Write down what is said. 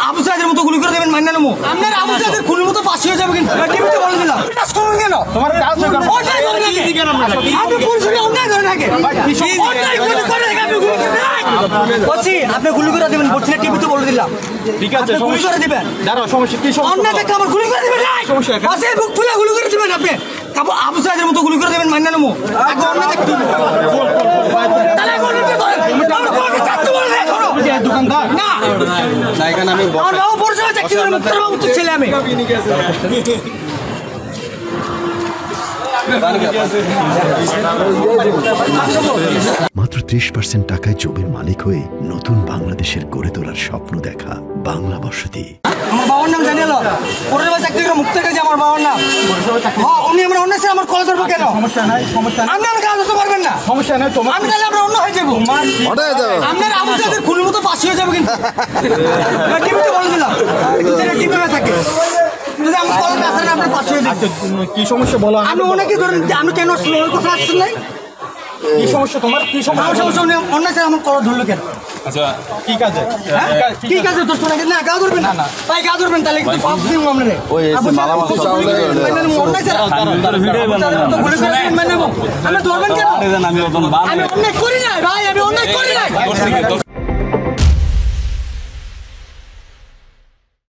আবু সাইদের মতো গুলি করে দেবেন মান্য নেবো আপনার আবু সাইদের খুনের মতো পাশে হয়ে যাবে কিন্তু টিভিতে বলে দিলাম কেন তোমার আপনি পুলিশের অন্যায় ধরে থাকে আপনি গুলি করে দেবেন বলছি না টিভিতে বলে দিলাম ঠিক আছে গুলি করে দিবেন সমস্যা কি অন্যায় দেখলে আমার গুলি করে দিবেন সমস্যা বুক তুলে গুলি করে দিবেন আপনি আবু সাইদের মতো গুলি করে দেবেন মান্য নেবো অন্যায় দেখতে দোকানদার না এখানে আমি ছেলে আমি মাত্র 30% টাকায় জমির মালিক হয়ে নতুন বাংলাদেশের গড়ে তোলার স্বপ্ন দেখা বাংলা বসতি। আমার বাবার নাম জানিয়ে ওরের বাচ্চা চাকরি করে মুক্ত গেছে আমার বাবার নাম উনি আমার অন্য ছিল আমার কল করবো কেন সমস্যা নাই আপনি আমার কাজ করতে পারবেন না সমস্যা নাই তোমার আমি তাহলে আমরা অন্য হয়ে যাবো আপনার আবু সাইদের খুনের মতো পাশে হয়ে যাবো কিন্তু টিভিতে বলে দিলাম টিভিতে থাকে যদি আমি কল না আসেন আপনার পাশে হয়ে যাবে কি সমস্যা বলো আমি অনেকে ধরেন আমি কেন স্লোর কথা আসছেন নাই কি সমস্যা তোমার কি সমস্যা অন্য স্যার আমার কল ধরলো কেন আচ্ছা কি কাজে কি কাজে দোষ না না গা ধরবেন না ভাই গা ধরবেন তাহলে একটু পাপ দিন আমরা রে ওই মালা মাছ চাউলে অন্য স্যার ভিডিও বানাবো আমি ধরবেন কেন আমি অন্যায় করি না ভাই আমি অন্যায় করি না